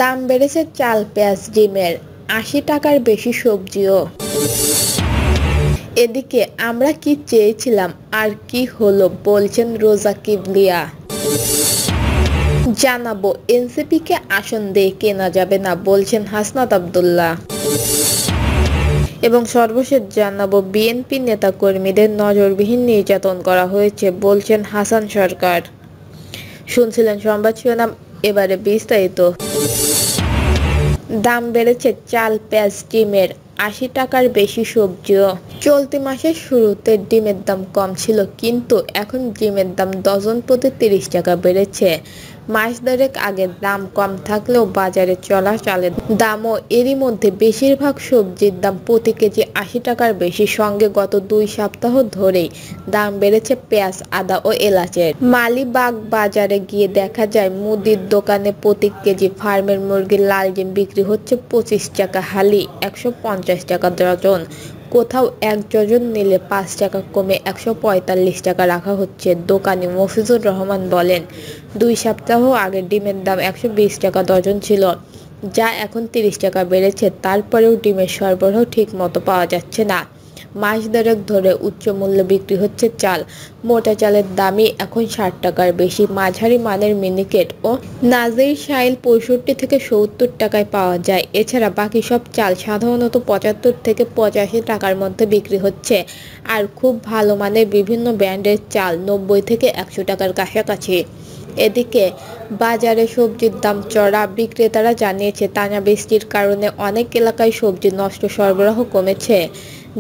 দাম বেড়েছে চাল, পেঁয়াজ, ডিমের, ৮০ টাকার বেশি সবজিও। এদিকে আমরা কি চেয়েছিলাম আর কি হলো, বলছেন রোজা কিবলিয়া। জানাবো এনসিপিকে আসন দিয়ে কেনা যাবে না, বলছেন হাসনাত আব্দুল্লাহ। এবং সর্বশেষ জানাবো বিএনপি নেতাকর্মীদের নজরবিহীন নির্যাতন করা হয়েছে, বলছেন হাসান সরকার। শুনছিলেন সংবাদ শিরোনাম, এবারে বিস্তারিত। দাম বেড়েছে চাল, পেঁয়াজ, ডিমের, ৮০ টাকার বেশি সবজিও। চলতি মাসের শুরুতে ডিমের দাম কম ছিল, কিন্তু এখন ডিমের দাম ডজন প্রতি ৩০ টাকা বেড়েছে। মাস দেড়েক আগে দাম কম থাকলেও বাজারে চলা চালের দামও এরই মধ্যে বেশিরভাগ সবজির দাম প্রতি কেজি ৮০ টাকার বেশি। সঙ্গে গত ২ সপ্তাহ ধরেই দাম বেড়েছে পেঁয়াজ, আদা ও এলাচের। মালিবাগ বাজারে গিয়ে দেখা যায় মুদির দোকানে প্রতি কেজি ফার্মের মুরগির লাল ডিম বিক্রি হচ্ছে ২৫ টাকা হালি, ১৫০ টাকা ডজন। কোথাও ১ ডজন নিলে ৫ টাকা কমে ১৪৫ টাকা রাখা হচ্ছে। দোকানি মফিজুর রহমান বলেন, ২ সপ্তাহ আগে ডিমের দাম ১২০ টাকা ডজন ছিল, যা এখন ৩০ টাকা বেড়েছে। তারপরেও ডিমের সরবরাহ ঠিক মতো পাওয়া যাচ্ছে না। মাস দেড়েক ধরে উচ্চ মূল্যে বিক্রি হচ্ছে চাল। মোটা চালের দামই এখন ৬০ টাকার বেশি। মাঝারি মানের মিনিকেট ও নাজির শাইল ৬৫ থেকে ৭০ টাকায় পাওয়া যায়। এছাড়া বাকি সব চাল সাধারণত ৭৫ থেকে ৮৫ টাকার মধ্যে বিক্রি হচ্ছে। আর খুব ভালো মানের বিভিন্ন ব্র্যান্ডের চাল ৯০ থেকে ১০০ টাকার কাছাকাছি। এদিকে বাজারে সবজির দাম চড়া। বিক্রেতারা জানিয়েছে, টানা বৃষ্টির কারণে অনেক এলাকায় সবজি নষ্ট, সরবরাহ কমেছে,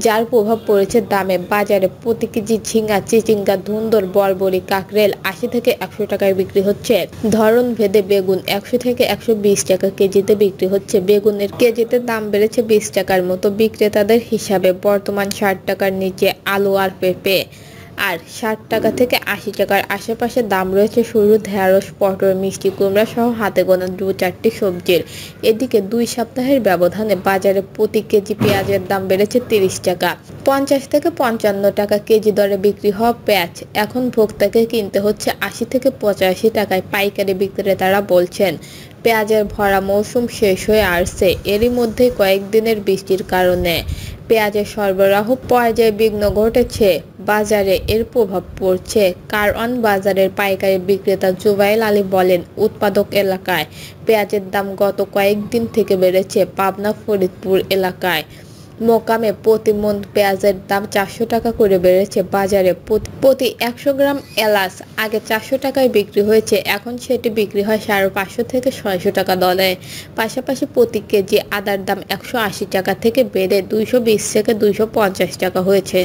যার প্রভাব পড়েছে দামে। বাজারে প্রতি কেজি ঝিঙ্গা, চিচিঙ্গা, ধুন্দর, বরবরি, কাকরেল ৮০ থেকে ১০০ টাকায় বিক্রি হচ্ছে। ধরন ভেদে বেগুন ১০০ থেকে ১২০ টাকা কেজিতে বিক্রি হচ্ছে। বেগুনের কেজিতে দাম বেড়েছে ২০ টাকার মতো বিক্রেতাদের হিসাবে। বর্তমান ৬০ টাকার নিচে আলু আর পেঁপে। আর ৬০ টাকা থেকে ৮০ টাকার আশেপাশে দাম রয়েছে সরু ঢেঁড়স, পটল, মিষ্টি কুমড়া সহ হাতে গোনা ২-৪টি সবজির। এদিকে ২ সপ্তাহের ব্যবধানে বাজারে প্রতি কেজি পেঁয়াজের দাম বেড়েছে ৩০ টাকা। ৫০ থেকে ৫৫ টাকা কেজি দরে বিক্রি হওয়া পেঁয়াজ এখন ভোক্তাকে কিনতে হচ্ছে ৮০ থেকে ৮৫ টাকায়। পাইকারি বিক্রেতারা বলছেন, পেঁয়াজের ভরা মৌসুম শেষ হয়ে আসছে। এরই মধ্যে কয়েকদিনের বৃষ্টির কারণে পেঁয়াজের সরবরাহ পর্যায়ে বিঘ্ন ঘটেছে। বাজারে এর প্রভাব পড়ছে। কারওয়ান বাজারের পাইকারি বিক্রেতা জুবাইল আলী বলেন, উৎপাদক এলাকায় পেঁয়াজের দাম গত কয়েকদিন থেকে বেড়েছে। পাবনা, ফরিদপুর এলাকায় মোকামে প্রতি মণ পেঁয়াজের দাম ৪০০ টাকা করে বেড়েছে। বাজারে প্রতি ১০০ গ্রাম এলাচ আগে ৪০০ টাকায় বিক্রি হয়েছে, এখন সেটি বিক্রি হয় ৫৫০ থেকে ৬০০ টাকা দরে। পাশাপাশি প্রতি কেজি আদার দাম ১৮০ টাকা থেকে বেড়ে ২২০ থেকে ২৫০ টাকা হয়েছে।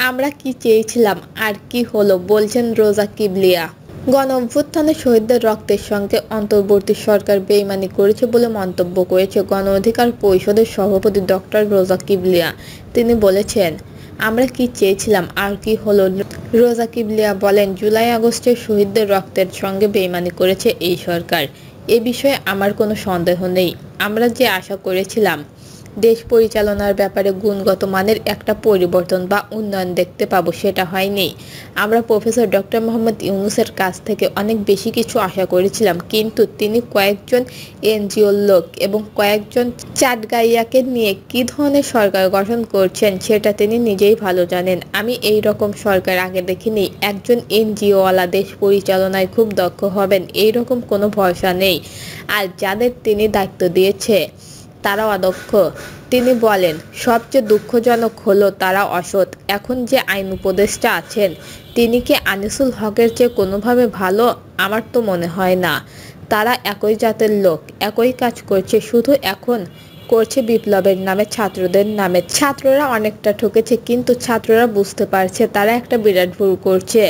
আমরা কি চেয়েছিলাম আর কি হলো, বলছেন রোজা কিবলিয়া। গণ-অভ্যুত্থানে শহীদদের রক্তের সঙ্গে অন্তর্বর্তী সরকার বেইমানি করেছে বলে মন্তব্য করেছে গণ অধিকার পরিষদের সভাপতি ডক্টর রোজা কিবলিয়া। তিনি বলেছেন, আমরা কি চেয়েছিলাম আর কি হলো। রোজা কিবলিয়া বলেন, জুলাই-আগস্টের শহীদদের রক্তের সঙ্গে বেইমানি করেছে এই সরকার। এ বিষয়ে আমার কোনো সন্দেহ নেই। আমরা যে আশা করেছিলাম দেশ পরিচালনার ব্যাপারে গুণগত মানের একটা পরিবর্তন বা উন্নয়ন দেখতে পাবো, সেটা হয়নি। আমরা প্রফেসর ডক্টর মোহাম্মদ ইউনূসের কাছ থেকে অনেক বেশি কিছু আশা করেছিলাম, কিন্তু তিনি কয়েকজন এনজিওর লোক এবং কয়েকজন চাটগাইয়াকে নিয়ে কী ধরনের সরকার গঠন করছেন সেটা তিনি নিজেই ভালো জানেন। আমি এই রকম সরকার আগে দেখিনি। একজন এনজিওওয়ালা দেশ পরিচালনায় খুব দক্ষ হবেন এই রকম কোনো ভরসা নেই। আর যাদের তিনি দায়িত্ব দিয়েছে তারাও অদক্ষ। তিনি বলেন, সবচেয়ে দুঃখজনক হলো তারা অসৎ। এখন যে আইন উপদেষ্টা আছেন তিনি কি আনিসুল হকের চেয়ে কোনোভাবে ভালো? আমার তো মনে হয় না। তারা একই জাতের লোক, একই কাজ করছে, শুধু এখন করছে বিপ্লবের নামে, ছাত্রদের নামে। ছাত্ররা অনেকটা ঠকেছে, কিন্তু ছাত্ররা বুঝতে পারছে তারা একটা বিরাট ভুল করছে।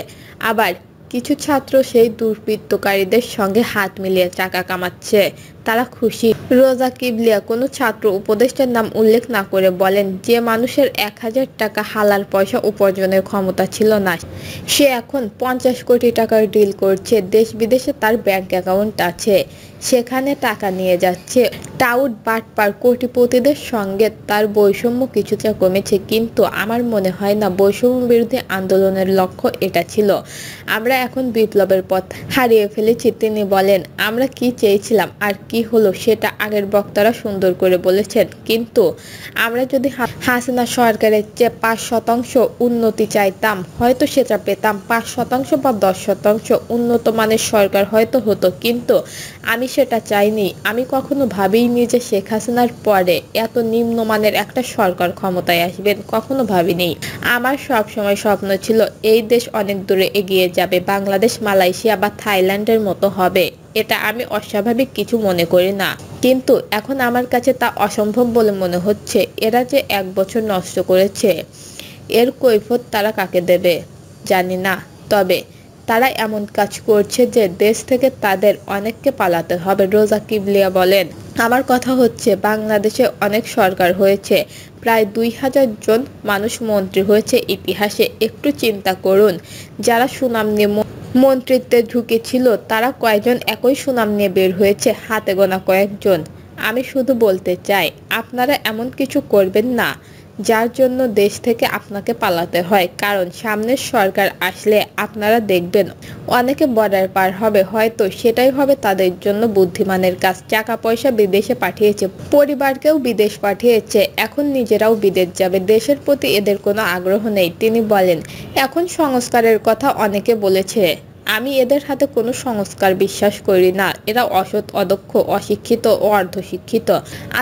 আবার কিছু ছাত্র সেই দুর্বৃত্তকারীদের সঙ্গে হাত মিলিয়ে টাকা কামাচ্ছে। তারা খুশি। রোজা কিবলিয়া কোনো ছাত্র উপদেষ্টার নাম উল্লেখ না করে বলেন, যে মানুষের 1000 টাকা হালাল পয়সা উপার্জনের ক্ষমতা ছিল না, সে এখন 50 কোটি টাকার ডিল করছে। দেশ বিদেশে তার ব্যাংক অ্যাকাউন্ট আছে, সেখানে টাকা নিয়ে যাচ্ছে। টাউট বাটপার কোটিপতিদের সঙ্গে তার বৈষম্য কিছুটা কমেছে, কিন্তু আমার মনে হয় না বৈষম্য বিরোধী আন্দোলনের লক্ষ্য এটা ছিল। আমরা এখন বিপ্লবের পথ হারিয়ে ফেলেছি। তিনি বলেন, আমরা কি চেয়েছিলাম আর কি হলো সেটা আগের বক্তারা সুন্দর করে বলেছেন, কিন্তু আমরা যদি হাসিনা সরকারের চেয়ে 5% উন্নতি চাইতাম, হয়তো সেটা পেতাম। 5% বা 10% উন্নত মানের সরকার হয়তো হতো, কিন্তু আমি সেটা চাইনি। আমি কখনো ভাবিনি যে শেখ হাসিনার পরে এত নিম্নমানের একটা সরকার ক্ষমতায় আসবেন, কখনো ভাবিনি। আমার সবসময় স্বপ্ন ছিল এই দেশ অনেক দূরে এগিয়ে যাবে, বাংলাদেশ, মালয়েশিয়া বা থাইল্যান্ডের মতো হবে। এটা আমি অস্বাভাবিক কিছু মনে করি না, কিন্তু এখন আমার কাছে তা অসম্ভব বলে মনে হচ্ছে। এরা যে 1 বছর নষ্ট করেছে, এর কৈফিয়ত তারা কাকে দেবে জানি না, তবে তারা এমন কাজ করছে যে দেশ থেকে তাদের অনেককে পালাতে হবে। রোজা কিবলিয়া বলেন, আমার কথা হচ্ছে বাংলাদেশে অনেক সরকার হয়েছে, প্রায় 2000 জন মানুষ মন্ত্রী হয়েছে ইতিহাসে। একটু চিন্তা করুন, যারা সুনাম নিয়ে মন্ত্রিত্বে ঢুকেছিল তারা কয়জন একই সুনাম নিয়ে বের হয়েছে? হাতে গোনা কয়েকজন। আমি শুধু বলতে চাই, আপনারা এমন কিছু করবেন না যার জন্য দেশ থেকে আপনাকে পালাতে হয়, কারণ সামনের সরকার আসলে আপনারা দেখবেন অনেকে বর্ডার পার হবে, হয়তো সেটাই হবে তাদের জন্য বুদ্ধিমানের কাজ। টাকা পয়সা বিদেশে পাঠিয়েছে, পরিবারকেও বিদেশ পাঠিয়েছে, এখন নিজেরাও বিদেশ যাবে। দেশের প্রতি এদের কোনো আগ্রহ নেই। তিনি বলেন, এখন সংস্কারের কথা অনেকে বলেছে, আমি এদের হাতে কোনো সংস্কার বিশ্বাস করি না। এরা অসৎ, অদক্ষ, অশিক্ষিত ও অর্ধশিক্ষিত।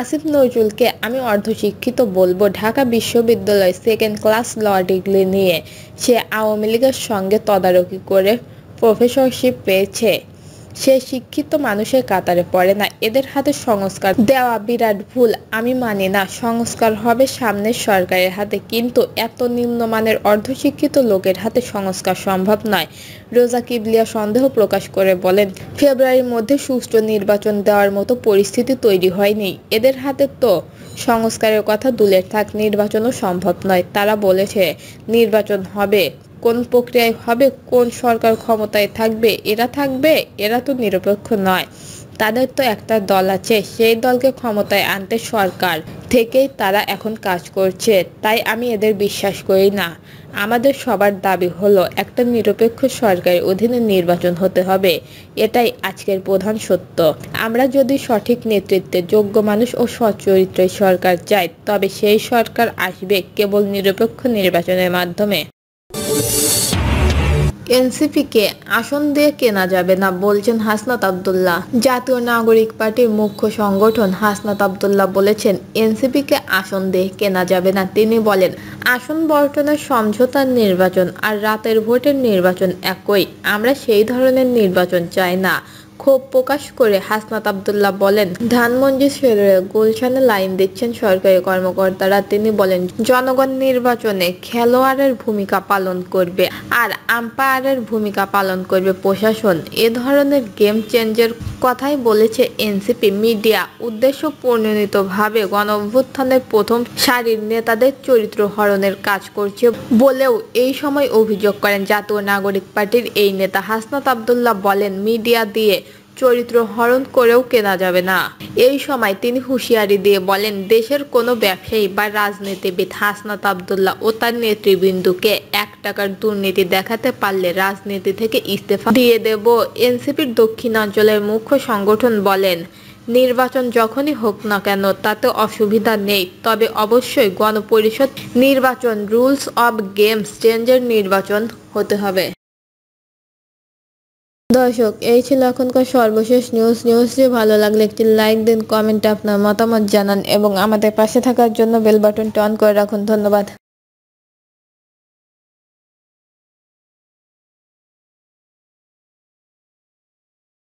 আসিফ নজরুলকে আমি অর্ধশিক্ষিত বলবো। ঢাকা বিশ্ববিদ্যালয় 2nd ক্লাস ল ডিগ্রি নিয়ে সে আওয়ামী লীগের সঙ্গে তদারকি করে প্রফেসরশিপ পেয়েছে। সে শিক্ষিত মানুষের কাতারে পড়ে না। এদের হাতে সংস্কার দেওয়া বিরাট ভুল। আমি মানি না সংস্কার হবে সামনের সরকারের হাতে, কিন্তু এত নিম্নমানের অর্ধশিক্ষিত লোকের হাতে সংস্কার সম্ভব নয়। রোজা কিবলিয়া সন্দেহ প্রকাশ করে বলেন, ফেব্রুয়ারির মধ্যে সুষ্ঠু নির্বাচন দেওয়ার মতো পরিস্থিতি তৈরি হয়নি। এদের হাতে তো সংস্কারের কথা দূরে থাক, নির্বাচনও সম্ভব নয়। তারা বলেছে নির্বাচন হবে, কোন প্রক্রিয়ায় হবে, কোন সরকার ক্ষমতায় থাকবে, এরা তো নিরপেক্ষ নয়। তাদের তো একটা দল আছে, সেই দলকে ক্ষমতায় আনতে সরকার থেকেই তারা এখন কাজ করছে। তাই আমি এদের বিশ্বাস করি না। আমাদের সবার দাবি হলো একটা নিরপেক্ষ সরকারের অধীনে নির্বাচন হতে হবে। এটাই আজকের প্রধান সত্য। আমরা যদি সঠিক নেতৃত্বে, যোগ্য মানুষ ও সচ্চরিত্রের সরকার চাই, তবে সেই সরকার আসবে কেবল নিরপেক্ষ নির্বাচনের মাধ্যমে। এনসিপিকে আসন দিয়ে কেনা যাবে না বলছেন হাসনাত আব্দুল্লাহ। জাতীয় নাগরিক পার্টির মুখ্য সংগঠন হাসনাত আব্দুল্লাহ বলেছেন, এনসিপিকে আসন দিয়ে কেনা যাবে না। তিনি বলেন, আসন বর্টনের সমঝোতার নির্বাচন আর রাতের ভোটের নির্বাচন একই। আমরা সেই ধরনের নির্বাচন চাই না। ক্ষোভ প্রকাশ করে হাসনাত আব্দুল্লাহ বলেন, ধানমন্ডি ছেড়ে গুলশানে লাইন দিচ্ছেন সরকারি কর্মকর্তারা। তিনি বলেন, জনগণ নির্বাচনে খেলোয়াড়ের ভূমিকা পালন করবে আর আম্পায়ারের ভূমিকা পালন করবে প্রশাসন। এ ধরনের গেম চেঞ্জের কথাই বলেছে এনসিপি। মিডিয়া উদ্দেশ্য প্রণোদিতভাবে গণঅভ্যুত্থানের প্রথম সারির নেতাদের চরিত্র হরণের কাজ করছে বলেও এই সময় অভিযোগ করেন জাতীয় নাগরিক পার্টির এই নেতা। হাসনাত আব্দুল্লাহ বলেন, মিডিয়া দিয়ে চরিত্র হরণ করেও কেনা যাবে না। এই সময় তিনি হুঁশিয়ারি দিয়ে বলেন, দেশের কোনো ব্যবসায়ী বা রাজনীতিবিদ হাসনাত আব্দুল্লাহ ও তার নেতৃবৃন্দকে 1 টাকার দুর্নীতি দেখাতে পারলে রাজনীতি থেকে ইস্তফা দিয়ে দেব। এনসিপির দক্ষিণাঞ্চলের মুখ্য সংগঠন বলেন, নির্বাচন যখনই হোক না কেন তাতে অসুবিধা নেই, তবে অবশ্যই গণপরিষদ নির্বাচন, রুলস অব গেমস চেঞ্জের নির্বাচন হতে হবে। দর্শক, এই ছিল এখনকার সর্বশেষ নিউজটি ভালো লাগলে একটি লাইক দিন, কমেন্টে আপনার মতামত জানান এবং আমাদের পাশে থাকার জন্য বেল বাটনটি অন করে রাখুন। ধন্যবাদ।